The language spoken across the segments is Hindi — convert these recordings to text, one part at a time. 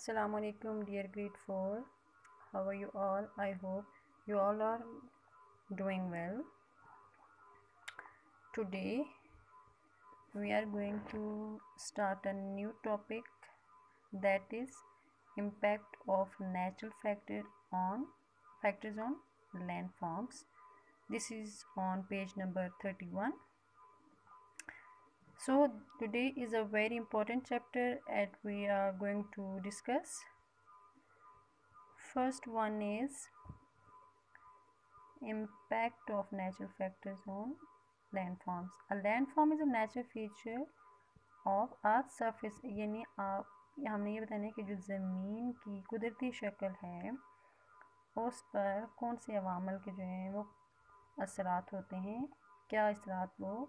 Assalamu alaikum dear grade 4. How are you all? I hope you all are doing well. Today we are going to start a new topic, that is impact of natural factors on landforms. This is on page number 31. So today is a very important chapter that we are going to discuss. First one is impact of natural factors on landforms. A landform is a natural feature of earth surface, यानी आप हमने ये बताना है कि जो ज़मीन की कुदरती शक्ल है उस पर कौन से अवामल के जो हैं वो असरात होते हैं, क्या असरात वो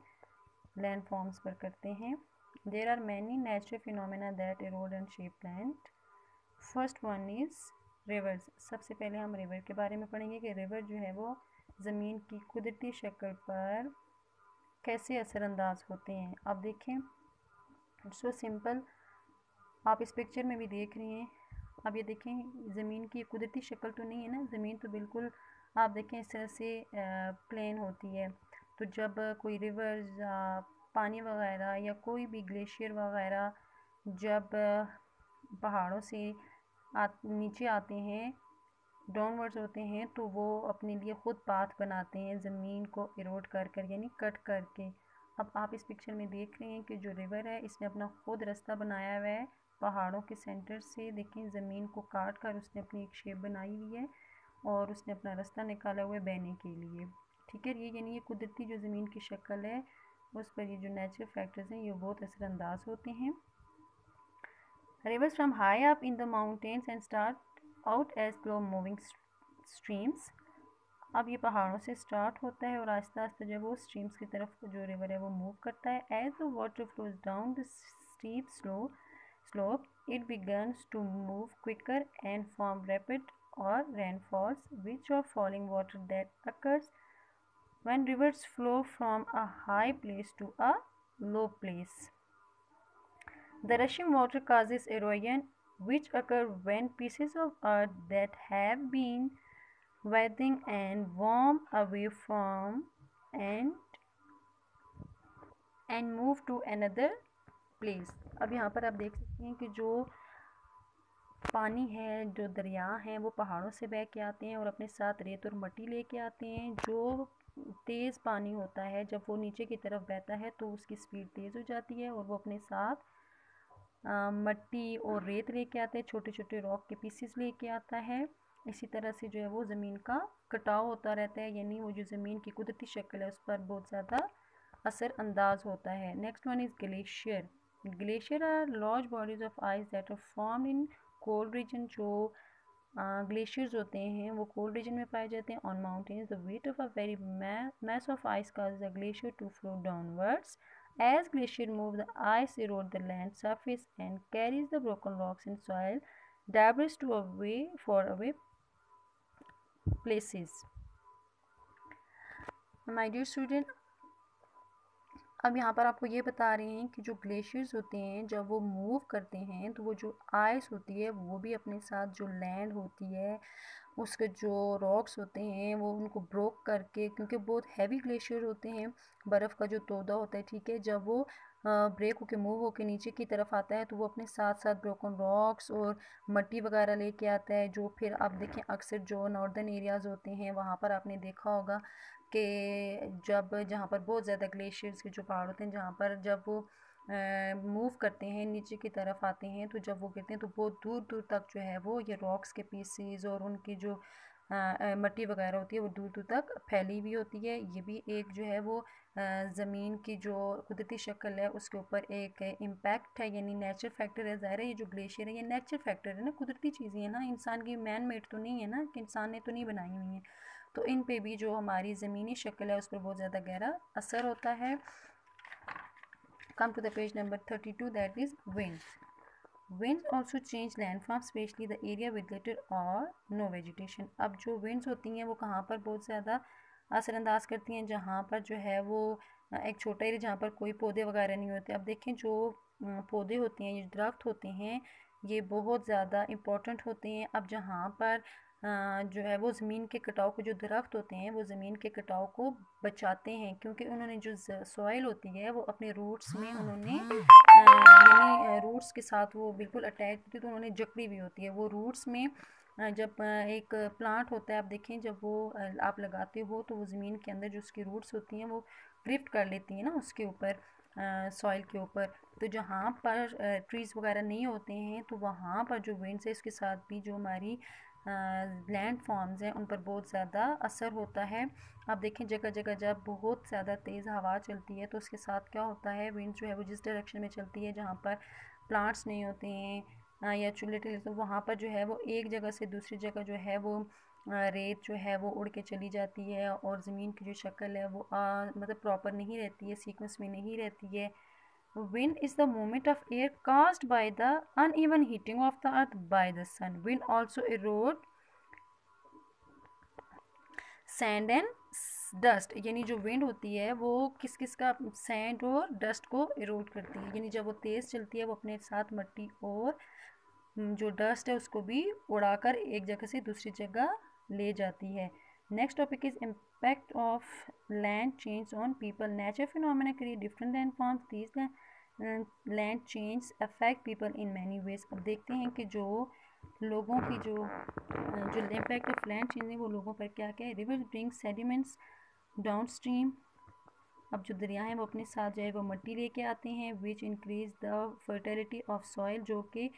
लैंडफॉर्म्स पर करते हैं. There are many natural phenomena that erode and shape land. First one is rivers. सबसे पहले हम रिवर के बारे में पढ़ेंगे कि रिवर जो है वो ज़मीन की कुदरती शक्ल पर कैसे असरअंदाज होते हैं. अब देखें, सो सिंपल, आप इस पिक्चर में भी देख रही हैं. अब ये देखें, ज़मीन की कुदरती शक्ल तो नहीं है ना, ज़मीन तो बिल्कुल आप देखें इस तरह से प्लेन होती है. तो जब कोई रिवर्स पानी वगैरह या कोई भी ग्लेशियर वगैरह जब पहाड़ों से नीचे आते हैं, डाउनवर्ड्स होते हैं, तो वो अपने लिए ख़ुद पाथ बनाते हैं ज़मीन को इरोड कर कर, यानी कट करके. अब आप इस पिक्चर में देख रहे हैं कि जो रिवर है इसने अपना ख़ुद रास्ता बनाया हुआ है पहाड़ों के सेंटर से. देखें, ज़मीन को काट कर उसने अपनी एक शेप बनाई हुई है और उसने अपना रास्ता निकाला हुआ है बहने के लिए. ठीक है, ये यानी ये कुदरती जो ज़मीन की शक्ल है उस पर ये जो नेचुरल फैक्टर्स हैं ये बहुत असरअंदाज होते हैं. Rivers from high up in the mountains and start out as slow moving streams. अब ये पहाड़ों से स्टार्ट होता है और आहिस्ता आहिस्ता जब वो स्ट्रीम्स की तरफ जो रिवर है वो मूव करता है. As the water flows down the steep slope, it begins to move quicker and form rapid or rainfalls, which are falling water that occurs when rivers flow from a high place to a low place. The rushing water causes erosion, which occurs when pieces of earth that have been weathering and warm away from and move to another place. अब यहाँ पर आप देख सकते हैं कि जो पानी है, जो दरिया हैं, वो पहाड़ों से बह के आते हैं और अपने साथ रेत और मिट्टी लेके आते हैं. जो तेज़ पानी होता है जब वो नीचे की तरफ बहता है तो उसकी स्पीड तेज़ हो जाती है और वो अपने साथ मिट्टी और रेत लेके आता है, छोटे छोटे रॉक के पीसेस लेके आता है. इसी तरह से जो है वो ज़मीन का कटाव होता रहता है, यानी वो जो ज़मीन की कुदरती शक्ल है उस पर बहुत ज़्यादा असरअंदाज होता है. Next one is glacier. Glacier are large bodies of ice that are formed in cold region. जो ग्लेशियर्स होते हैं वो कोल्ड रीजन में पाए जाते हैं. On mountains the weight of a very mass of ice causes the glacier to flow downwards. As glacier move, the ice erode the land surface and carries the broken rocks and soil debris to far away places. My dear student, अब यहाँ पर आपको ये बता रहे हैं कि जो ग्लेशियर्स होते हैं जब वो मूव करते हैं तो वो जो आइस होती है वो भी अपने साथ जो लैंड होती है उसके जो रॉक्स होते हैं वो उनको ब्रोक करके, क्योंकि बहुत हैवी ग्लेशियर होते हैं, बर्फ़ का जो तोदा होता है, ठीक है, जब वो ब्रेक होके मूव होके नीचे की तरफ आता है तो वो अपने साथ साथ ब्रोकन रॉक्स और मिट्टी वगैरह लेके आता है. जो फिर आप देखें अक्सर जो नॉर्दर्न एरियाज़ होते हैं वहाँ पर आपने देखा होगा कि जब जहाँ पर बहुत ज़्यादा ग्लेशियर्स के जो पहाड़ होते हैं जहाँ पर जब वो मूव करते हैं नीचे की तरफ आते हैं तो जब वो गिरते हैं तो बहुत दूर दूर तक जो है वो ये रॉक्स के पीसेस और उनकी जो मिट्टी वगैरह होती है वो दूर दूर तक फैली हुई होती है. ये भी एक जो है वो ज़मीन की जो कुदरती शक्ल है उसके ऊपर एक इम्पैक्ट है, यानी नेचुरल फैक्टर है. ज़ाहिर है ये जो ग्लेशियर है ये नेचुरल फैक्टर है ना, कुदरती चीज़ें हैं ना, इंसान की मैन मेड तो नहीं है ना, कि इंसान ने तो नहीं बनाई हुई हैं. तो इन पे भी जो हमारी ज़मीनी शक्ल है उस पर बहुत ज़्यादा गहरा असर होता है. Come to the page number 32, that is winds. Winds also change landform, especially the area with little or no vegetation. अब जो winds होती हैं वो कहाँ पर बहुत ज़्यादा असरअंदाज करती हैं, जहाँ पर जो है वो एक छोटा एरिया जहाँ पर कोई पौधे वगैरह नहीं होते. अब देखें जो पौधे होते हैं, ये दरख्त होते हैं, ये बहुत ज़्यादा इम्पोर्टेंट होते हैं। अब जहाँ पर जो है वो ज़मीन के कटाव को, जो दरख्त होते हैं वो ज़मीन के कटाव को बचाते हैं, क्योंकि उन्होंने जो सॉइल होती है वो अपने रूट्स में उन्होंने यानी रूट्स के साथ वो बिल्कुल अटैच होती है, तो उन्होंने जकड़ी हुई होती है वो रूट्स में। जब एक प्लांट होता है, आप देखें जब वो आप लगाते हो तो वो ज़मीन के अंदर जो उसकी रूट्स होती हैं वो ग्रिफ्ट कर लेती हैं ना उसके ऊपर, सॉइल के ऊपर। तो जहाँ पर ट्रीज़ वगैरह नहीं होते हैं तो वहाँ पर जो विंड्स है उसके साथ भी जो हमारी लैंड फॉर्म्स हैं उन पर बहुत ज़्यादा असर होता है। आप देखें जगह जगह जब बहुत ज़्यादा तेज़ हवा चलती है तो उसके साथ क्या होता है, विंड जो है वो जिस डायरेक्शन में चलती है जहाँ पर प्लांट्स नहीं होते हैं या चूल्हे टिले, तो वहाँ पर जो है वो एक जगह से दूसरी जगह जो है वो रेत जो है वो उड़ के चली जाती है और ज़मीन की जो शक्ल है वो मतलब प्रॉपर नहीं रहती है, सीक्वेंस में नहीं रहती है। Wind is the movement of air caused by the uneven heating of the earth by the sun. Wind also erode sand and dust, यानी जो विंड होती है वो किस किस का, सैंड और डस्ट को इरोड करती है, यानी जब वो तेज़ चलती है वो अपने साथ मिट्टी और जो डस्ट है उसको भी उड़ाकर एक जगह से दूसरी जगह ले जाती है। Next topic is impact of land change on people. Nature phenomena create different land forms, these land change affect people in many ways. अब देखते हैं कि जो लोगों की जो इम्पैक्ट ऑफ लैंड चेंज है वो लोगों पर क्या क्या है। River bring sediments down stream. अब जो दरिया हैं वो अपने साथ जो है वो मिट्टी लेके आते हैं, which increase the fertility of soil, जो कि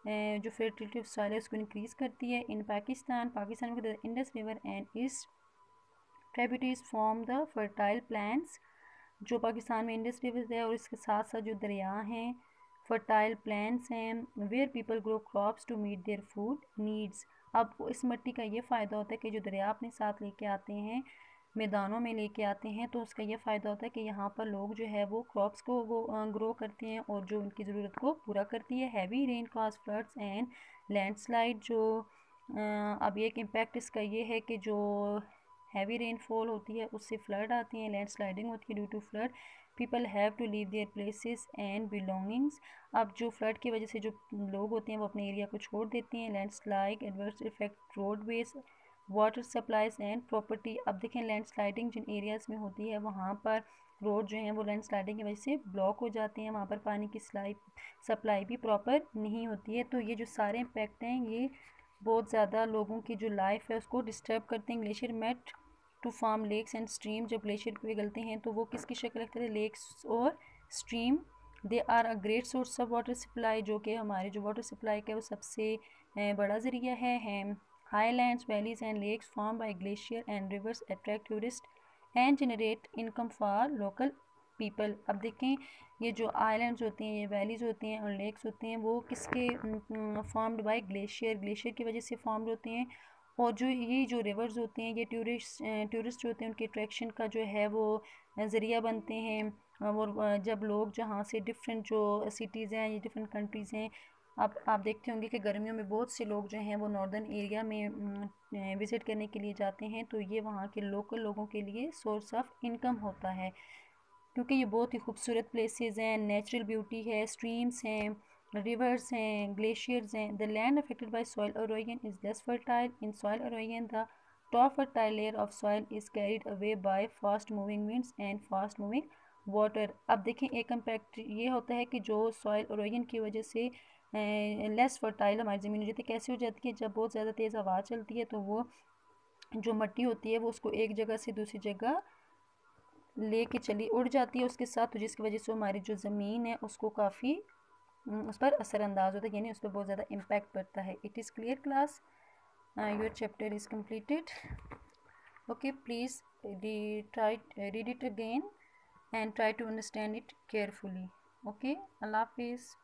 जो फर्टिलिटी ऑफ सॉइल है उसको इंक्रीज़ करती है। इन पाकिस्तान में the Indus river and it's tributaries form the fertile plans. जो पाकिस्तान में इंडस रिवर है और इसके साथ साथ जो दरिया हैं फर्टाइल प्लान्स हैं, where people grow crops to meet their food needs. अब इस मिट्टी का ये फ़ायदा होता है कि जो दरिया अपने साथ लेके आते हैं, मैदानों में लेके आते हैं, तो उसका ये फ़ायदा होता है कि यहाँ पर लोग जो है वो क्रॉप्स को वो ग्रो करते हैं और जो उनकी ज़रूरत को पूरा करती है। Heavy rain cause floods and landslide. जो अब एक इम्पैक्ट इसका ये है कि जो हैवी रेनफॉल होती है उससे फ्लड आती हैं, लैंडस्लाइडिंग होती है। Due to flood people have to leave their places and belongings. अब जो फ्लड की वजह से जो लोग होते हैं वो अपने एरिया को छोड़ देते हैं। Landslide adverse effect roadways, water supplies and property. अब देखें लैंडस्लाइडिंग जिन एरियाज़ में होती है वहाँ पर रोड जो हैं वो लैंडस्लाइडिंग की वजह से ब्लॉक हो जाते हैं, वहाँ पर पानी की सप्लाई भी प्रॉपर नहीं होती है। तो ये जो सारे इम्पैक्ट हैं ये बहुत ज़्यादा लोगों की जो लाइफ है उसको डिस्टर्ब करते हैं। Glacier melt to form lakes and stream. जब ग्लेशियर पिघलते हैं तो वो किसकी शक्ल रखते हैं, लेक्स और stream. They are a great source of water supply, जो कि हमारे जो वाटर सप्लाई का वो सबसे बड़ा ज़रिया है। Highlands, valleys and lakes form by glacier and rivers attract tourist and generate income for local people. अब देखें ये जो आइलैंड्स होते हैं, ये वैलीज होते हैं और लेक्स होते हैं वो किसके फॉर्म्ड बाय ग्लेशियर की वजह से फॉर्म्ड होते हैं। और जो ये जो रिवर्स होते हैं ये टूरिस्ट होते हैं उनके अट्रैक्शन का जो है वो ज़रिया बनते हैं। और जब लोग जहाँ से डिफरेंट जो सिटीज़ हैं या डिफरेंट कंट्रीज़ हैं, अब आप देखते होंगे कि गर्मियों में बहुत से लोग जो हैं वो नॉर्दर्न एरिया में विज़िट करने के लिए जाते हैं, तो ये वहाँ के लोकल लोगों के लिए सोर्स ऑफ इनकम होता है, क्योंकि ये बहुत ही खूबसूरत प्लेसेस हैं, नेचुरल ब्यूटी है, स्ट्रीम्स हैं, रिवर्स हैं, ग्लेशियर्स हैं। The land affected by soil halogen is less fertile. In soil halogen the top fertile layer of soil is carried away by fast moving winds and fast moving water. अब देखें एक इम्पैक्ट ये होता है कि जो सॉइल एरोजन की वजह से लेस फर्टाइल हमारी ज़मीन हो जाती है। कैसे हो जाती है, जब बहुत ज़्यादा तेज़ हवा चलती है तो वो जो मिट्टी होती है वो उसको एक जगह से दूसरी जगह लेके चली उड़ जाती है उसके साथ, तो जिसकी वजह से हमारी जो ज़मीन है उसको काफ़ी उस पर असरअंदाज होता है, यानी उस पर बहुत ज़्यादा इम्पैक्ट पड़ता है। It is clear class, your chapter is completed. Okay, please read it again and try to understand it carefully. Okay, Allah Hafiz.